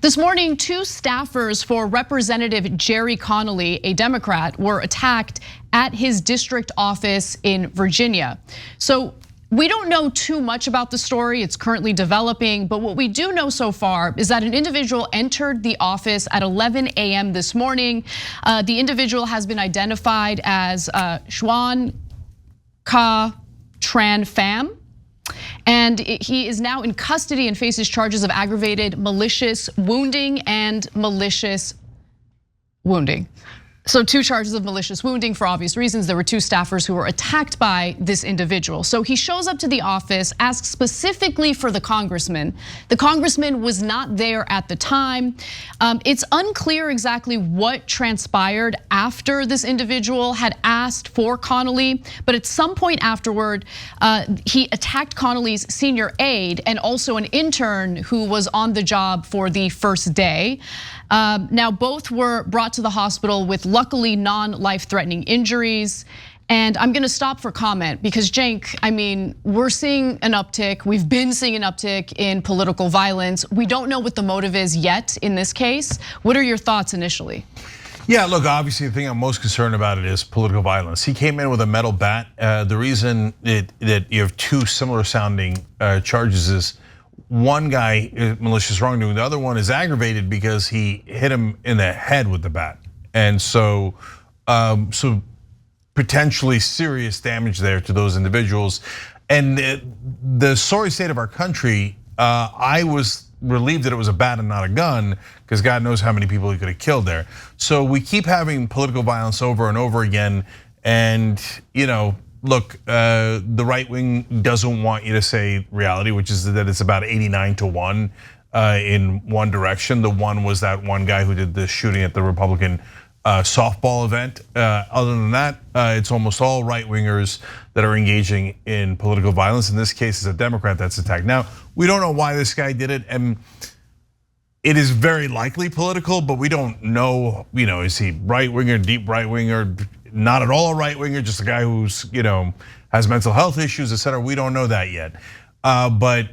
This morning, two staffers for Representative Gerry Connolly, a Democrat, were attacked at his district office in Virginia. So we don't know too much about the story. It's currently developing, but what we do know so far is that an individual entered the office at 11 a.m. this morning. The individual has been identified as Xuan, Tran, Pham. And he is now in custody and faces charges of aggravated malicious wounding and malicious wounding. So two charges of malicious wounding for obvious reasons. There were two staffers who were attacked by this individual. So he shows up to the office, asks specifically for the congressman. The congressman was not there at the time. It's unclear exactly what transpired after this individual had asked for Connolly, but at some point afterward, he attacked Connolly's senior aide and also an intern who was on the job for the first day. Now both were brought to the hospital with luckily non-life-threatening injuries. And I'm gonna stop for comment because Cenk, I mean, we're seeing an uptick. We've been seeing an uptick in political violence. We don't know what the motive is yet in this case. What are your thoughts initially? Yeah, look, obviously the thing I'm most concerned about it is political violence. He came in with a metal bat. The reason that you have two similar sounding charges is one guy is malicious wrongdoing, the other one is aggravated because he hit him in the head with the bat. And so potentially serious damage there to those individuals. And the sorry state of our country, I was relieved that it was a bat and not a gun, because God knows how many people he could have killed there. So we keep having political violence over and over again. And look, the right wing doesn't want you to say reality, which is that it's about 89-1 in one direction. The one was that one guy who did the shooting at the Republican softball event. Other than that, it's almost all right wingers that are engaging in political violence. In this case, it's a Democrat that's attacked. Now, we don't know why this guy did it, and it is very likely political, but we don't know, is he right winger, deep right winger, not at all a right winger, just a guy who's, has mental health issues, et cetera. We don't know that yet. But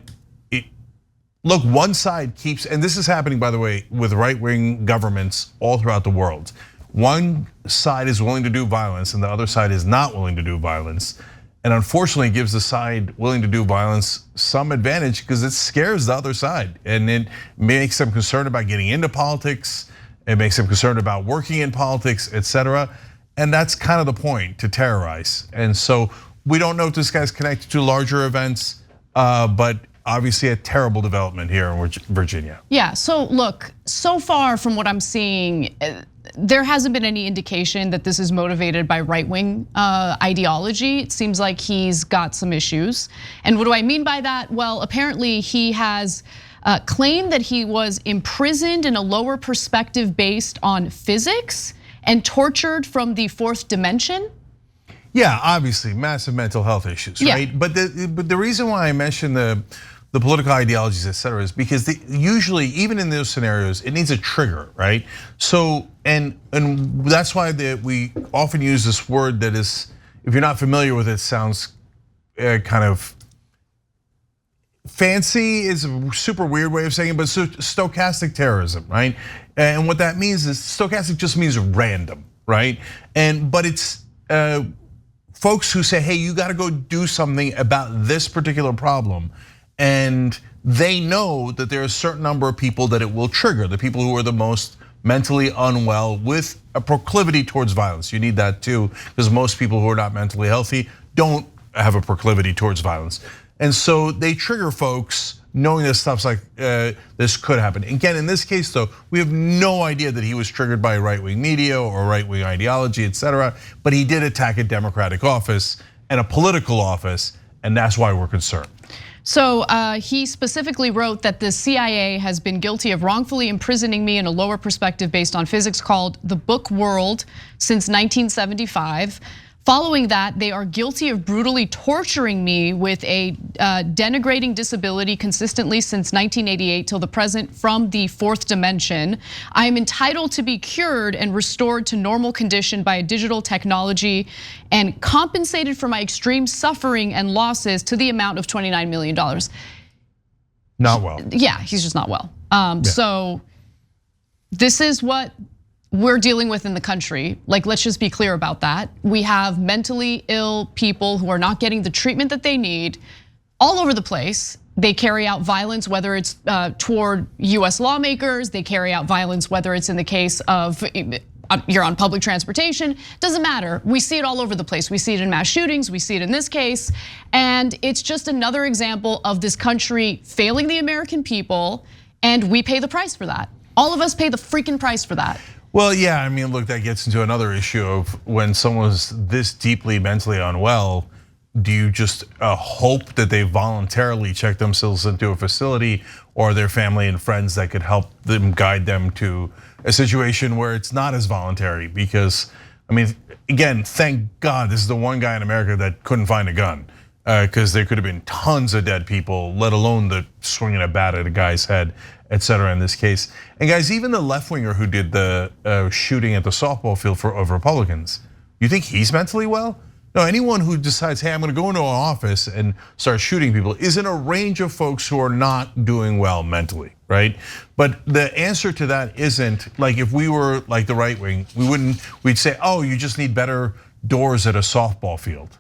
look, one side keeps, and this is happening, by the way, with right wing governments all throughout the world. One side is willing to do violence and the other side is not willing to do violence. And unfortunately, it gives the side willing to do violence some advantage because it scares the other side. And it makes them concerned about getting into politics. It makes them concerned about working in politics, et cetera. And that's kind of the point, to terrorize. And so we don't know if this guy's connected to larger events, but obviously a terrible development here in Virginia. Yeah, so look, so far from what I'm seeing, there hasn't been any indication that this is motivated by right-wing ideology. It seems like he's got some issues. And what do I mean by that? Well, apparently he has claimed that he was imprisoned in a lower perspective based on physics and tortured from the fourth dimension. Yeah, obviously, massive mental health issues, right? Yeah. But the reason why I mentioned the political ideologies, et cetera, is because usually, even in those scenarios, it needs a trigger, right? So, and that's why we often use this word that is, if you're not familiar with it, sounds kind of fancy, is a super weird way of saying it, but stochastic terrorism, right? And what that means is stochastic just means random, right? But it's folks who say, hey, you gotta go do something about this particular problem. And they know that there are a certain number of people that it will trigger, the people who are the most mentally unwell with a proclivity towards violence. You need that too, because most people who are not mentally healthy don't have a proclivity towards violence. And so they trigger folks knowing that stuff's like this could happen. Again, in this case though, we have no idea that he was triggered by right-wing media or right-wing ideology, et cetera, but he did attack a Democratic office and a political office, and that's why we're concerned. So he specifically wrote that the CIA has been guilty of wrongfully imprisoning me in a lower perspective based on physics called the book world since 1975. Following that, they are guilty of brutally torturing me with a denigrating disability consistently since 1988 till the present from the fourth dimension. I am entitled to be cured and restored to normal condition by a digital technology and compensated for my extreme suffering and losses to the amount of $29 million. Not well. Yeah, he's just not well. So this is what we're dealing with in the country. Like, let's just be clear about that. We have mentally ill people who are not getting the treatment that they need all over the place. They carry out violence, whether it's toward US lawmakers, they carry out violence, whether it's in the case of you're on public transportation, doesn't matter. We see it all over the place. We see it in mass shootings, we see it in this case. And it's just another example of this country failing the American people, and we pay the price for that. All of us pay the freaking price for that. Well, yeah, I mean, look, that gets into another issue of when someone's this deeply mentally unwell, do you just hope that they voluntarily check themselves into a facility, or their family and friends that could help them, guide them to a situation where it's not as voluntary? Because, I mean, again, thank God this is the one guy in America that couldn't find a gun, because there could have been tons of dead people, let alone the swinging a bat at a guy's head, etc. in this case. And guys, even the left-winger who did the shooting at the softball field of Republicans, you think he's mentally well? No, anyone who decides, hey, I'm gonna go into an office and start shooting people is in a range of folks who are not doing well mentally, right? But the answer to that isn't, like, if we were like the right wing, we'd say, oh, you just need better doors at a softball field.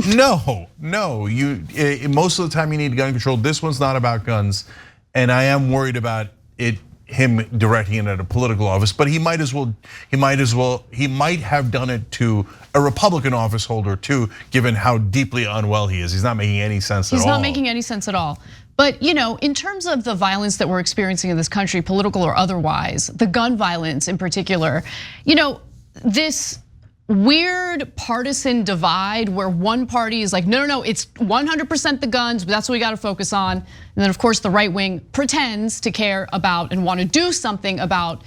No, most of the time you need gun control. This one's not about guns, and I am worried about him directing it at a political office, but he might have done it to a Republican office holder too, given how deeply unwell he is. He's not making any sense at all. He's not making any sense at all. But in terms of the violence that we're experiencing in this country, political or otherwise, the gun violence in particular, this weird partisan divide where one party is like, no, it's 100% the guns, but that's what we gotta focus on. And then of course the right wing pretends to care about and wanna do something about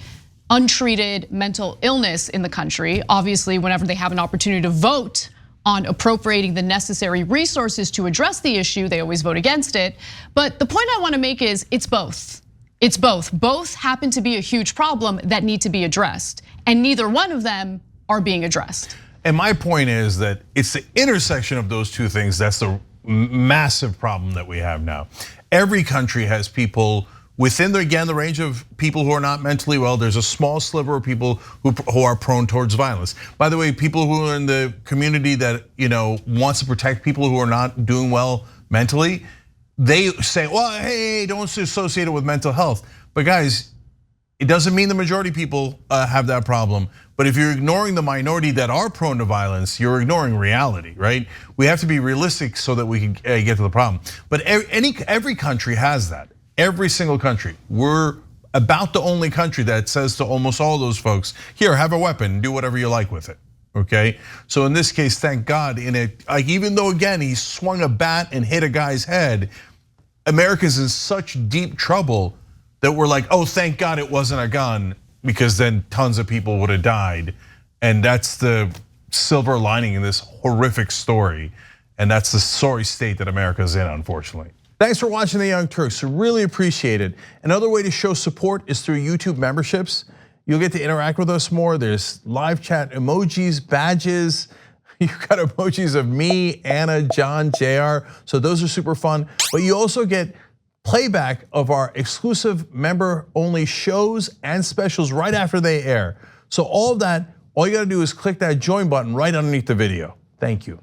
untreated mental illness in the country. Obviously, whenever they have an opportunity to vote on appropriating the necessary resources to address the issue, they always vote against it. But the point I wanna make is it's both. It's both. Both happen to be a huge problem that need to be addressed, and neither one of them are being addressed. And my point is that it's the intersection of those two things that's the massive problem that we have now. Every country has people within the range of people who are not mentally well. There's a small sliver of people who are prone towards violence. By the way, people who are in the community that wants to protect people who are not doing well mentally, they say, well, hey, don't associate it with mental health. But guys, it doesn't mean the majority of people have that problem. But if you're ignoring the minority that are prone to violence, you're ignoring reality, right? We have to be realistic so that we can get to the problem. But every country has that. Every single country. We're about the only country that says to almost all those folks, here, have a weapon, do whatever you like with it, okay? So in this case, thank God, even though again, he swung a bat and hit a guy's head, America's in such deep trouble that we're like, oh, thank God it wasn't a gun, because then tons of people would have died. And that's the silver lining in this horrific story. And that's the sorry state that America's in, unfortunately. Thanks for watching The Young Turks, really appreciate it. Another way to show support is through YouTube memberships. You'll get to interact with us more. There's live chat emojis, badges. You've got emojis of me, Anna, John, JR. So those are super fun. But you also get playback of our exclusive member-only shows and specials right after they air. So all of that, all you gotta do is click that join button right underneath the video. Thank you.